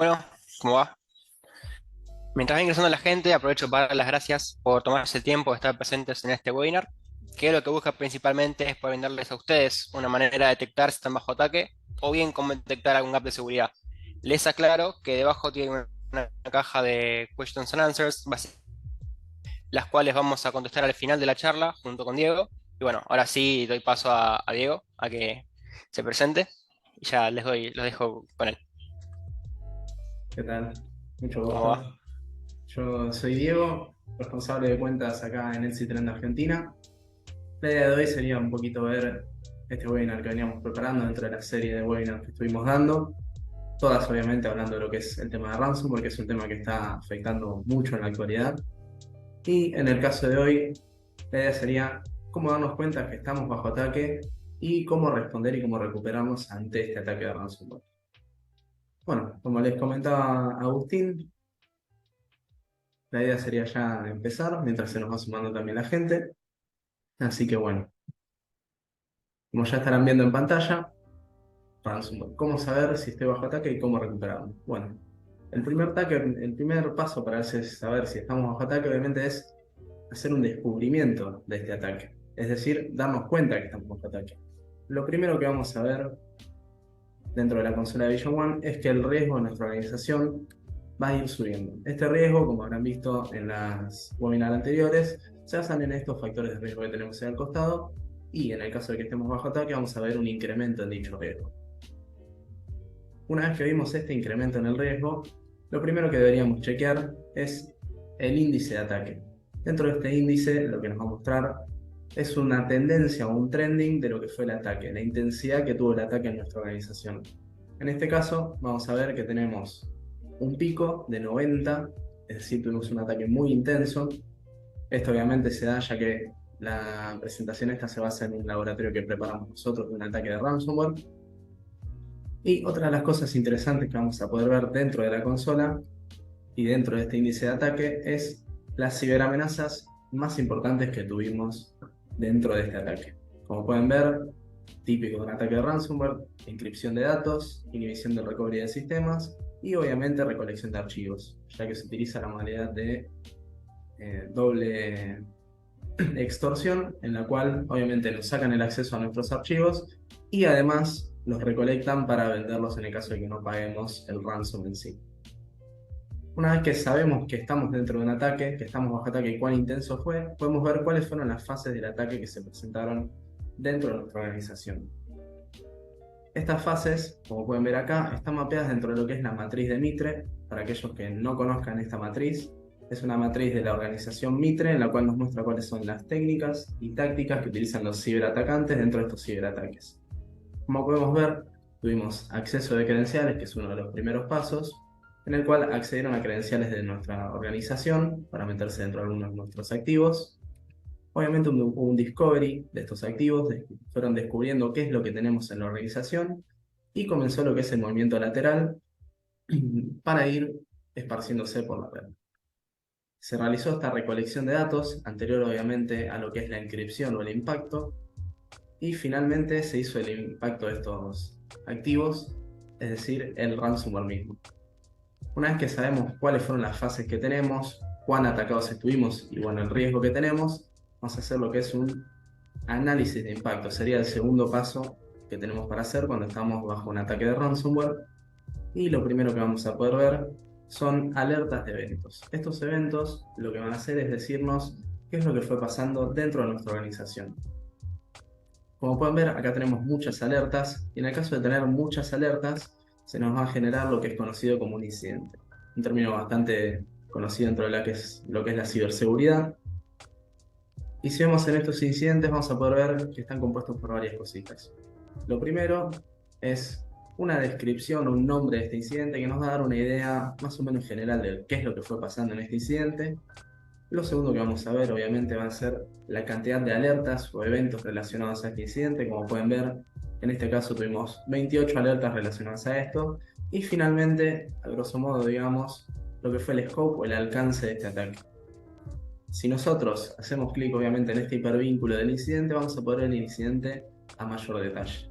Bueno, ¿cómo va? Mientras va ingresando la gente, aprovecho para dar las gracias por tomarse el tiempo de estar presentes en este webinar, que lo que busca principalmente es poder brindarles a ustedes una manera de detectar si están bajo ataque o bien cómo detectar algún gap de seguridad. Les aclaro que debajo tiene una caja de questions and answers, las cuales vamos a contestar al final de la charla junto con Diego. Y bueno, ahora sí doy paso a Diego a que se presente y ya los dejo con él. ¿Qué tal? Mucho ¿Cómo va? gusto. Yo soy Diego, responsable de cuentas acá en el Trend Argentina. La idea de hoy sería un poquito ver este webinar que veníamos preparando dentro de la serie de webinars que estuvimos dando. Todas obviamente hablando de lo que es el tema de ransomware, porque es un tema que está afectando mucho en la actualidad. Y en el caso de hoy, la idea sería cómo darnos cuenta que estamos bajo ataque y cómo responder y cómo recuperarnos ante este ataque de ransomware. Bueno, como les comentaba Agustín, la idea sería ya empezar, mientras se nos va sumando también la gente. Así que bueno, como ya estarán viendo en pantalla, ransomware. ¿Cómo saber si estoy bajo ataque y cómo recuperarlo? Bueno, el primer paso para saber si estamos bajo ataque, obviamente, es hacer un descubrimiento de este ataque. Es decir, darnos cuenta que estamos bajo ataque. Lo primero que vamos a ver dentro de la consola de Vision One es que el riesgo de nuestra organización va a ir subiendo. Este riesgo, como habrán visto en las webinars anteriores, se basan en estos factores de riesgo que tenemos en el costado y en el caso de que estemos bajo ataque vamos a ver un incremento en dicho riesgo. Una vez que vimos este incremento en el riesgo, lo primero que deberíamos chequear es el índice de ataque. Dentro de este índice lo que nos va a mostrar es una tendencia o un trending de lo que fue el ataque, la intensidad que tuvo el ataque en nuestra organización. En este caso vamos a ver que tenemos un pico de 90, es decir, tuvimos un ataque muy intenso. Esto obviamente se da ya que la presentación esta se basa en un laboratorio que preparamos nosotros de un ataque de ransomware. Y otra de las cosas interesantes que vamos a poder ver dentro de la consola y dentro de este índice de ataque es las ciberamenazas más importantes que tuvimos dentro de este ataque. Como pueden ver, típico de un ataque de ransomware: encripción de datos, inhibición del recovery de sistemas y obviamente recolección de archivos, ya que se utiliza la modalidad de doble extorsión, en la cual obviamente nos sacan el acceso a nuestros archivos y además los recolectan para venderlos en el caso de que no paguemos el ransom en sí. Una vez que sabemos que estamos dentro de un ataque, que estamos bajo ataque y cuán intenso fue, podemos ver cuáles fueron las fases del ataque que se presentaron dentro de nuestra organización. Estas fases, como pueden ver acá, están mapeadas dentro de lo que es la matriz de Mitre. Para aquellos que no conozcan esta matriz, es una matriz de la organización Mitre en la cual nos muestra cuáles son las técnicas y tácticas que utilizan los ciberatacantes dentro de estos ciberataques. Como podemos ver, tuvimos acceso de credenciales, que es uno de los primeros pasos, en el cual accedieron a credenciales de nuestra organización para meterse dentro de algunos de nuestros activos. Obviamente hubo un discovery de estos activos, fueron descubriendo qué es lo que tenemos en la organización y comenzó lo que es el movimiento lateral para ir esparciéndose por la red. Se realizó esta recolección de datos, anterior obviamente a lo que es la encripción o el impacto, y finalmente se hizo el impacto de estos activos, es decir, el ransomware mismo. Una vez que sabemos cuáles fueron las fases que tenemos, cuán atacados estuvimos y bueno, el riesgo que tenemos, vamos a hacer lo que es un análisis de impacto. Sería el segundo paso que tenemos para hacer cuando estamos bajo un ataque de ransomware. Y lo primero que vamos a poder ver son alertas de eventos. Estos eventos lo que van a hacer es decirnos qué es lo que fue pasando dentro de nuestra organización. Como pueden ver, acá tenemos muchas alertas y en el caso de tener muchas alertas, se nos va a generar lo que es conocido como un incidente. Un término bastante conocido dentro de lo que es la ciberseguridad. Y si vemos en estos incidentes, vamos a poder ver que están compuestos por varias cositas. Lo primero es una descripción o un nombre de este incidente que nos va a dar una idea más o menos general de qué es lo que fue pasando en este incidente. Lo segundo que vamos a ver, obviamente, va a ser la cantidad de alertas o eventos relacionados a este incidente. Como pueden ver, en este caso tuvimos 28 alertas relacionadas a esto. Y finalmente, a grosso modo, digamos, lo que fue el scope o el alcance de este ataque. Si nosotros hacemos clic, obviamente, en este hipervínculo del incidente, vamos a poder ver el incidente a mayor detalle.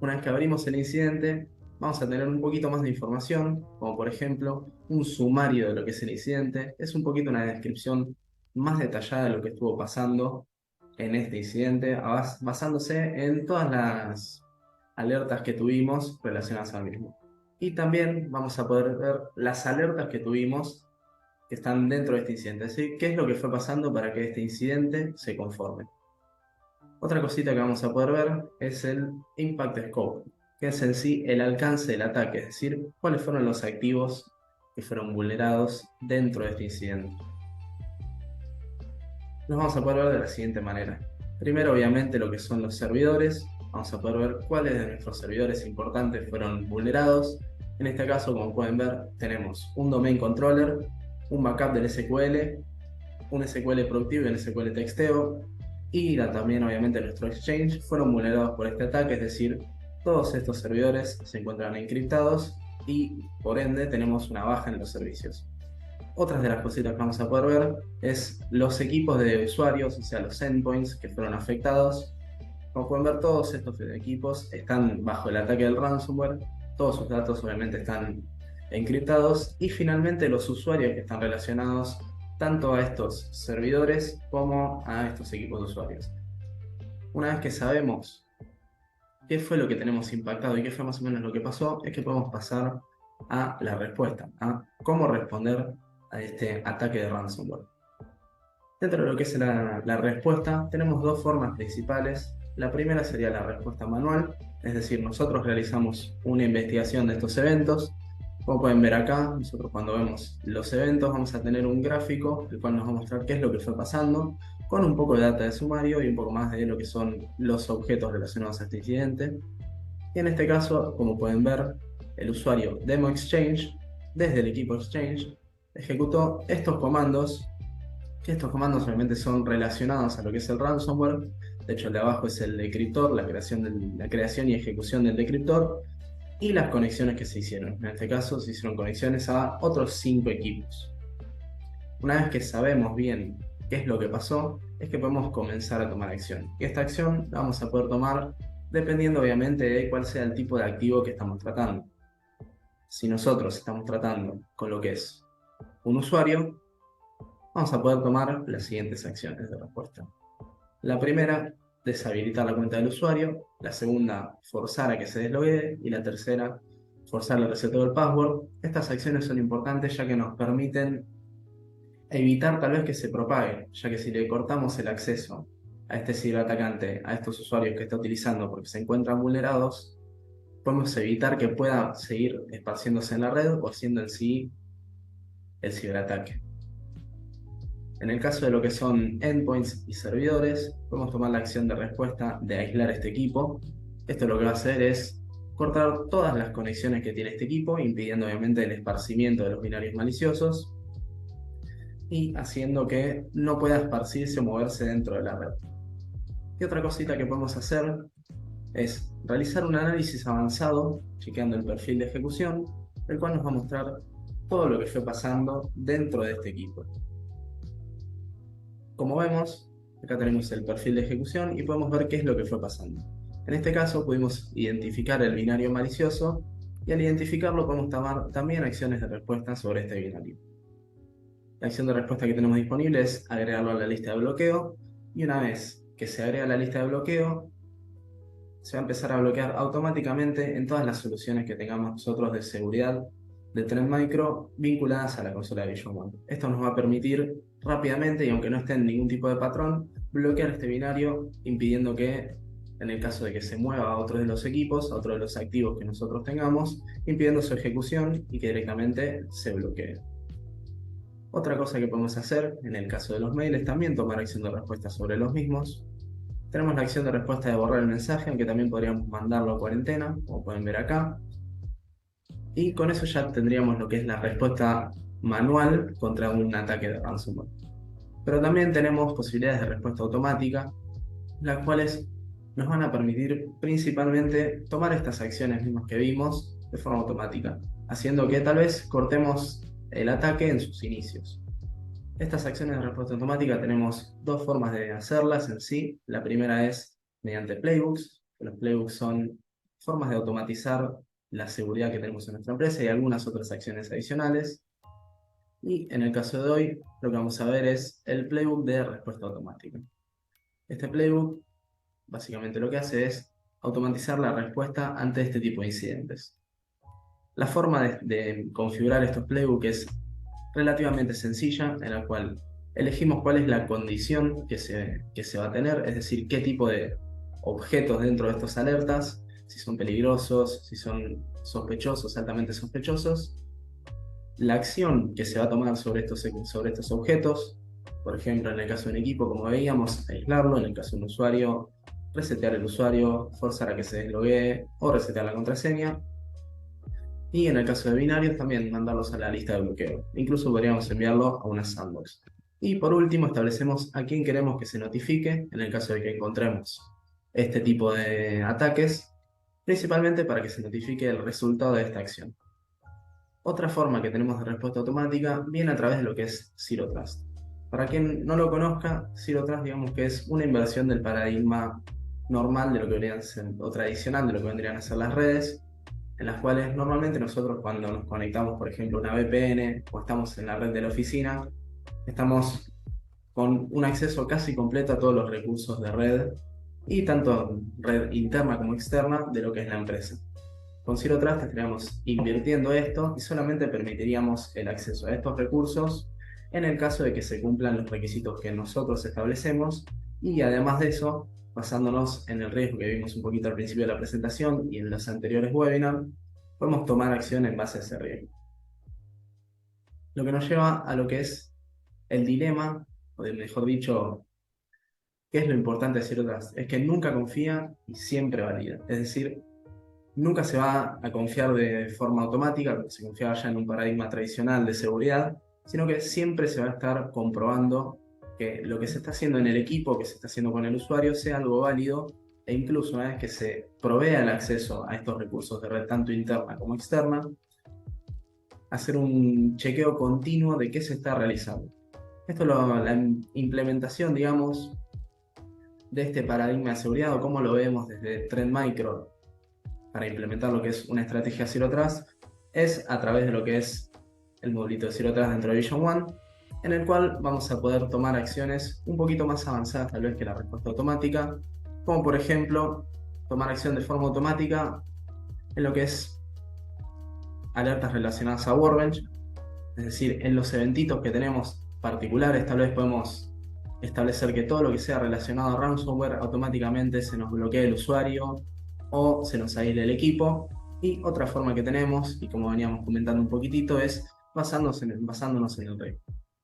Una vez que abrimos el incidente, vamos a tener un poquito más de información, como por ejemplo un sumario de lo que es el incidente. Es un poquito una descripción más detallada de lo que estuvo pasando en este incidente, basándose en todas las alertas que tuvimos relacionadas al mismo. Y también vamos a poder ver las alertas que tuvimos que están dentro de este incidente, ¿sí? ¿Qué es lo que fue pasando para que este incidente se conforme? Otra cosita que vamos a poder ver es el Impact Scope, que es en sí el alcance del ataque, es decir, cuáles fueron los activos que fueron vulnerados dentro de este incidente. Los vamos a poder ver de la siguiente manera. Primero, obviamente, lo que son los servidores. Vamos a poder ver cuáles de nuestros servidores importantes fueron vulnerados. En este caso, como pueden ver, tenemos un domain controller, un backup del SQL, un SQL productivo y un SQL texteo, y también obviamente nuestro Exchange fueron vulnerados por este ataque, es decir, todos estos servidores se encuentran encriptados y por ende tenemos una baja en los servicios. Otras de las cositas que vamos a poder ver es los equipos de usuarios, o sea, los endpoints que fueron afectados. Como pueden ver, todos estos equipos están bajo el ataque del ransomware, todos sus datos obviamente están encriptados y finalmente los usuarios que están relacionados tanto a estos servidores como a estos equipos de usuarios. Una vez que sabemos qué fue lo que tenemos impactado y qué fue más o menos lo que pasó, es que podemos pasar a la respuesta, a cómo responder a este ataque de ransomware. Dentro de lo que es la respuesta, tenemos dos formas principales. La primera sería la respuesta manual, es decir, nosotros realizamos una investigación de estos eventos. Como pueden ver acá, nosotros cuando vemos los eventos vamos a tener un gráfico, el cual nos va a mostrar qué es lo que fue pasando, con un poco de data de sumario y un poco más de lo que son los objetos relacionados a este incidente. Y en este caso, como pueden ver, el usuario Demo Exchange, desde el equipo Exchange, ejecutó estos comandos, que estos comandos obviamente son relacionados a lo que es el ransomware. De hecho, el de abajo es el decryptor, la creación y ejecución del decryptor, y las conexiones que se hicieron. En este caso, se hicieron conexiones a otros 5 equipos. Una vez que sabemos bien qué es lo que pasó, es que podemos comenzar a tomar acción. Y esta acción la vamos a poder tomar dependiendo obviamente de cuál sea el tipo de activo que estamos tratando. Si nosotros estamos tratando con lo que es un usuario, vamos a poder tomar las siguientes acciones de respuesta. La primera, deshabilitar la cuenta del usuario. La segunda, forzar a que se desloguee. Y la tercera, forzar el reseteo del password. Estas acciones son importantes ya que nos permiten evitar tal vez que se propague, ya que si le cortamos el acceso a este ciberatacante, a estos usuarios que está utilizando porque se encuentran vulnerados, podemos evitar que pueda seguir esparciéndose en la red o haciendo en sí el ciberataque. En el caso de lo que son endpoints y servidores, podemos tomar la acción de respuesta de aislar este equipo. Esto lo que va a hacer es cortar todas las conexiones que tiene este equipo, impidiendo obviamente el esparcimiento de los binarios maliciosos y haciendo que no pueda esparcirse o moverse dentro de la red. Y otra cosita que podemos hacer es realizar un análisis avanzado, chequeando el perfil de ejecución, el cual nos va a mostrar todo lo que fue pasando dentro de este equipo. Como vemos, acá tenemos el perfil de ejecución y podemos ver qué es lo que fue pasando. En este caso pudimos identificar el binario malicioso y al identificarlo podemos tomar también acciones de respuesta sobre este binario. La acción de respuesta que tenemos disponible es agregarlo a la lista de bloqueo y una vez que se agrega a la lista de bloqueo se va a empezar a bloquear automáticamente en todas las soluciones que tengamos nosotros de seguridad de Trend Micro vinculadas a la consola de Vision One. Esto nos va a permitir rápidamente, y aunque no esté en ningún tipo de patrón, bloquear este binario, impidiendo que, en el caso de que se mueva a otro de los equipos, a otro de los activos que nosotros tengamos, impidiendo su ejecución y que directamente se bloquee. Otra cosa que podemos hacer, en el caso de los mails, es también tomar acción de respuesta sobre los mismos. Tenemos la acción de respuesta de borrar el mensaje, aunque también podríamos mandarlo a cuarentena, como pueden ver acá. Y con eso ya tendríamos lo que es la respuesta manual contra un ataque de ransomware. Pero también tenemos posibilidades de respuesta automática, las cuales nos van a permitir principalmente tomar estas acciones mismas que vimos de forma automática, haciendo que tal vez cortemos el ataque en sus inicios. Estas acciones de respuesta automática tenemos dos formas de hacerlas en sí. La primera es mediante playbooks. Los playbooks son formas de automatizar la seguridad que tenemos en nuestra empresa y algunas otras acciones adicionales. Y en el caso de hoy, lo que vamos a ver es el playbook de respuesta automática. Este playbook básicamente lo que hace es automatizar la respuesta ante este tipo de incidentes. La forma de configurar estos playbooks es relativamente sencilla, en la cual elegimos cuál es la condición que se va a tener, es decir, qué tipo de objetos dentro de estos alertas, si son peligrosos, si son sospechosos, altamente sospechosos, la acción que se va a tomar sobre estos objetos, por ejemplo, en el caso de un equipo, como veíamos, aislarlo, en el caso de un usuario, resetear el usuario, forzar a que se desloguee o resetear la contraseña. Y en el caso de binarios, también mandarlos a la lista de bloqueo. Incluso podríamos enviarlo a una sandbox. Y por último, establecemos a quién queremos que se notifique en el caso de que encontremos este tipo de ataques, principalmente para que se notifique el resultado de esta acción. Otra forma que tenemos de respuesta automática viene a través de lo que es Zero Trust. Para quien no lo conozca, Zero Trust digamos que es una inversión del paradigma normal de lo que vendrían a ser, o tradicional de lo que vendrían a ser las redes, en las cuales normalmente nosotros cuando nos conectamos, por ejemplo, a una VPN o estamos en la red de la oficina, estamos con un acceso casi completo a todos los recursos de red y tanto red interna como externa de lo que es la empresa. Con Zero Trust estaríamos invirtiendo esto y solamente permitiríamos el acceso a estos recursos en el caso de que se cumplan los requisitos que nosotros establecemos y además de eso, basándonos en el riesgo que vimos un poquito al principio de la presentación y en los anteriores webinars, podemos tomar acción en base a ese riesgo. Lo que nos lleva a lo que es el dilema, o mejor dicho, ¿qué es lo importante de Zero Trust? Es que nunca confía y siempre valida. Es decir, nunca se va a confiar de forma automática, como se confiaba ya en un paradigma tradicional de seguridad, sino que siempre se va a estar comprobando que lo que se está haciendo en el equipo, que se está haciendo con el usuario, sea algo válido e incluso una vez que se provea el acceso a estos recursos de red, tanto interna como externa, hacer un chequeo continuo de qué se está realizando. Esto es la implementación, digamos, de este paradigma de seguridad o cómo lo vemos desde Trend Micro para implementar lo que es una estrategia Zero Trust es a través de lo que es el modulito de Zero Trust dentro de Vision One, en el cual vamos a poder tomar acciones un poquito más avanzadas tal vez que la respuesta automática, como por ejemplo tomar acción de forma automática en lo que es alertas relacionadas a Workbench, es decir, en los eventitos que tenemos particulares tal vez podemos establecer que todo lo que sea relacionado a ransomware automáticamente se nos bloquee el usuario o se nos aísle el equipo. Y otra forma que tenemos, y como veníamos comentando un poquitito, es basándonos en el riesgo.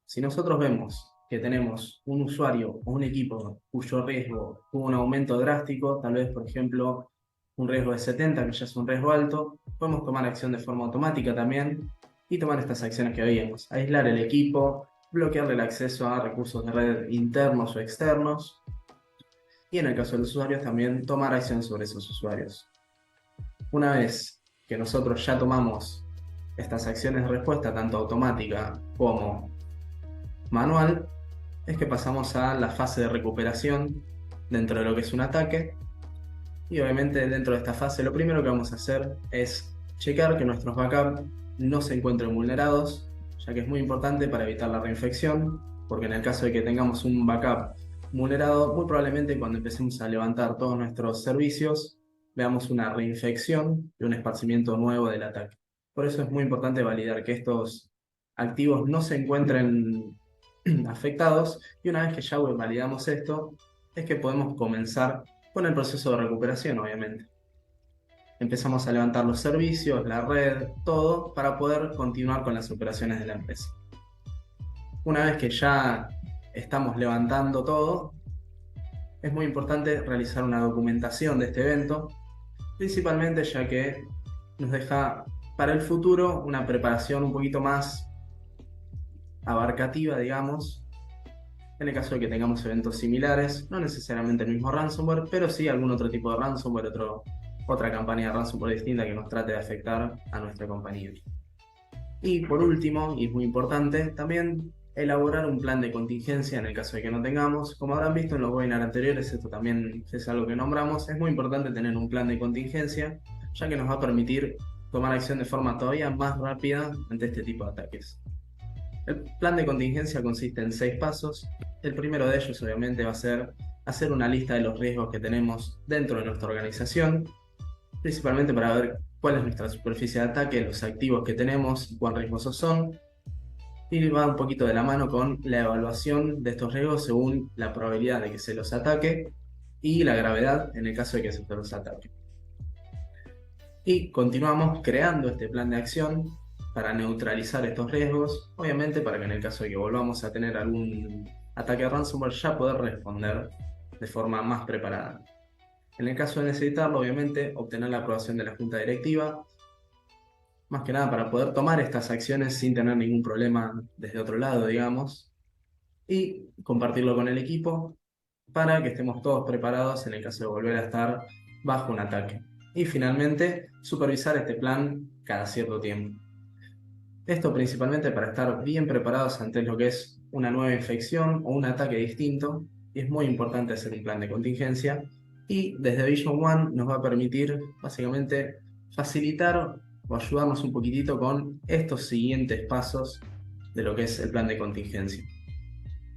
Si nosotros vemos que tenemos un usuario o un equipo cuyo riesgo tuvo un aumento drástico, tal vez por ejemplo un riesgo de 70, que ya es un riesgo alto, podemos tomar acción de forma automática también y tomar estas acciones que veíamos, aislar el equipo, bloquearle el acceso a recursos de red internos o externos, y en el caso de los usuarios también tomar acción sobre esos usuarios. Una vez que nosotros ya tomamos estas acciones de respuesta, tanto automática como manual, es que pasamos a la fase de recuperación dentro de lo que es un ataque. Y obviamente dentro de esta fase lo primero que vamos a hacer es checar que nuestros backups no se encuentren vulnerados, ya que es muy importante para evitar la reinfección, porque en el caso de que tengamos un backup vulnerado, muy probablemente cuando empecemos a levantar todos nuestros servicios, veamos una reinfección y un esparcimiento nuevo del ataque. Por eso es muy importante validar que estos activos no se encuentren afectados, y una vez que ya validamos esto, es que podemos comenzar con el proceso de recuperación, obviamente. Empezamos a levantar los servicios, la red, todo, para poder continuar con las operaciones de la empresa. Una vez que ya estamos levantando todo, es muy importante realizar una documentación de este evento, principalmente ya que nos deja para el futuro una preparación un poquito más abarcativa, digamos, en el caso de que tengamos eventos similares, no necesariamente el mismo ransomware, pero sí algún otro tipo de ransomware, otra campaña de ransomware distinta que nos trate de afectar a nuestra compañía. Y por último, y es muy importante, también elaborar un plan de contingencia en el caso de que no tengamos. Como habrán visto en los webinars anteriores, esto también es algo que nombramos, es muy importante tener un plan de contingencia, ya que nos va a permitir tomar acción de forma todavía más rápida ante este tipo de ataques. El plan de contingencia consiste en 6 pasos. El primero de ellos, obviamente, va a ser hacer una lista de los riesgos que tenemos dentro de nuestra organización, principalmente para ver cuál es nuestra superficie de ataque, los activos que tenemos y cuán riesgosos son. Y va un poquito de la mano con la evaluación de estos riesgos según la probabilidad de que se los ataque y la gravedad en el caso de que se los ataque. Y continuamos creando este plan de acción para neutralizar estos riesgos, obviamente para que en el caso de que volvamos a tener algún ataque de ransomware ya poder responder de forma más preparada. En el caso de necesitarlo, obviamente, obtener la aprobación de la junta directiva, más que nada para poder tomar estas acciones sin tener ningún problema desde otro lado, digamos, y compartirlo con el equipo para que estemos todos preparados en el caso de volver a estar bajo un ataque. Y finalmente, supervisar este plan cada cierto tiempo. Esto principalmente para estar bien preparados ante lo que es una nueva infección o un ataque distinto. Y es muy importante hacer un plan de contingencia. Y desde Vision One nos va a permitir básicamente facilitar o ayudarnos un poquitito con estos siguientes pasos de lo que es el plan de contingencia.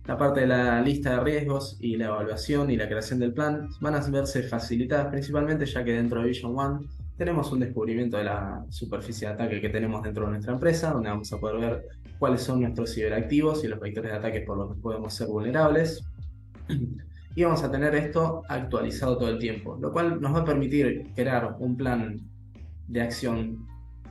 La parte de la lista de riesgos y la evaluación y la creación del plan van a verse facilitadas principalmente ya que dentro de Vision One tenemos un descubrimiento de la superficie de ataque que tenemos dentro de nuestra empresa, donde vamos a poder ver cuáles son nuestros ciberactivos y los vectores de ataque por los que podemos ser vulnerables. Y vamos a tener esto actualizado todo el tiempo, lo cual nos va a permitir crear un plan de acción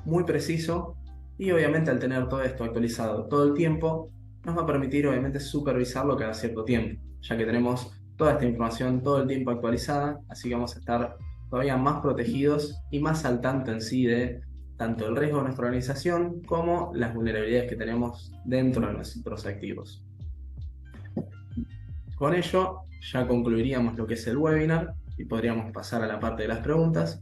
muy preciso y obviamente al tener todo esto actualizado todo el tiempo, nos va a permitir obviamente supervisarlo cada cierto tiempo, ya que tenemos toda esta información todo el tiempo actualizada, así que vamos a estar todavía más protegidos y más al tanto en sí de tanto el riesgo de nuestra organización como las vulnerabilidades que tenemos dentro de nuestros activos. Con ello ya concluiríamos lo que es el webinar y podríamos pasar a la parte de las preguntas.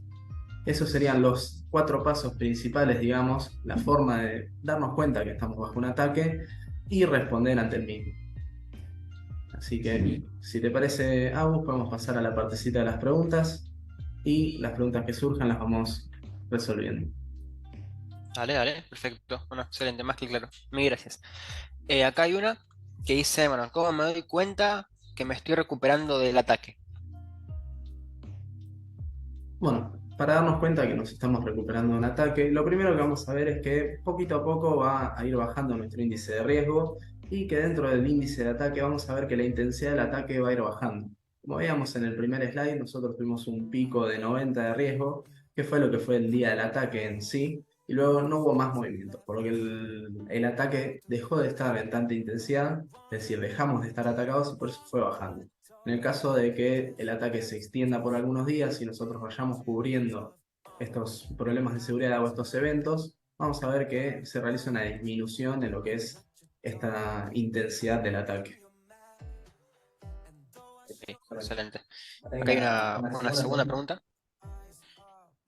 Esos serían los 4 pasos principales, digamos, la forma de darnos cuenta que estamos bajo un ataque y responder ante el mismo. Así que, si te parece, Agus, podemos pasar a la partecita de las preguntas y las preguntas que surjan las vamos resolviendo. Dale, dale, perfecto. Bueno, excelente, más que claro. Mil gracias. Acá hay una que dice, bueno, ¿cómo me doy cuenta que me estoy recuperando del ataque? Bueno, para darnos cuenta que nos estamos recuperando de un ataque, lo primero que vamos a ver es que poquito a poco va a ir bajando nuestro índice de riesgo y que dentro del índice de ataque vamos a ver que la intensidad del ataque va a ir bajando. Como veíamos en el primer slide, nosotros tuvimos un pico de 90 de riesgo, que fue lo que fue el día del ataque en sí, y luego no hubo más movimientos, por lo que el ataque dejó de estar en tanta intensidad, es decir, dejamos de estar atacados y por eso fue bajando. En el caso de que el ataque se extienda por algunos días y nosotros vayamos cubriendo estos problemas de seguridad o estos eventos, vamos a ver que se realiza una disminución en lo que es esta intensidad del ataque. Ok, excelente. Acá hay una segunda pregunta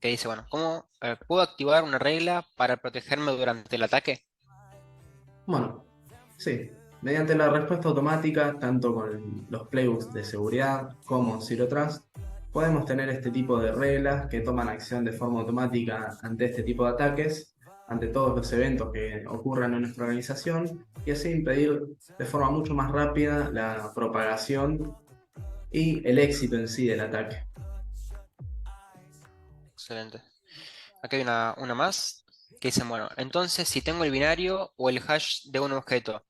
que dice, bueno, ¿cómo puedo activar una regla para protegerme durante el ataque? Bueno, sí, mediante la respuesta automática, tanto con los playbooks de seguridad como Zero Trust, podemos tener este tipo de reglas que toman acción de forma automática ante este tipo de ataques, ante todos los eventos que ocurran en nuestra organización, y así impedir de forma mucho más rápida la propagación y el éxito en sí del ataque. Excelente. Acá hay una más que dice, bueno, entonces si tengo el binario o el hash de un objeto,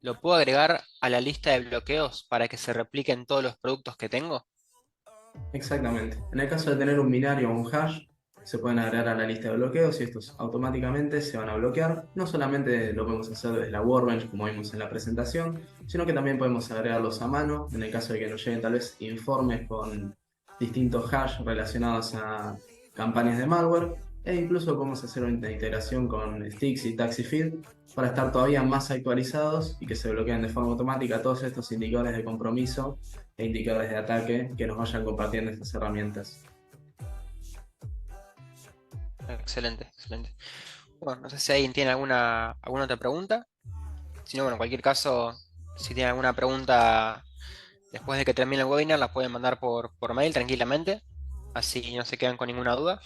¿lo puedo agregar a la lista de bloqueos para que se repliquen todos los productos que tengo? Exactamente. En el caso de tener un binario o un hash, se pueden agregar a la lista de bloqueos y estos automáticamente se van a bloquear. No solamente lo podemos hacer desde la Workbench como vimos en la presentación, sino que también podemos agregarlos a mano en el caso de que nos lleguen tal vez informes con distintos hash relacionados a campañas de malware e incluso podemos hacer una integración con Stix y Taxifeed para estar todavía más actualizados y que se bloqueen de forma automática todos estos indicadores de compromiso e indicadores de ataque que nos vayan compartiendo estas herramientas. Excelente, excelente. Bueno, no sé si alguien tiene alguna otra pregunta. Si no, bueno, en cualquier caso, si tienen alguna pregunta después de que termine el webinar, la pueden mandar por mail tranquilamente. Así no se quedan con ninguna duda.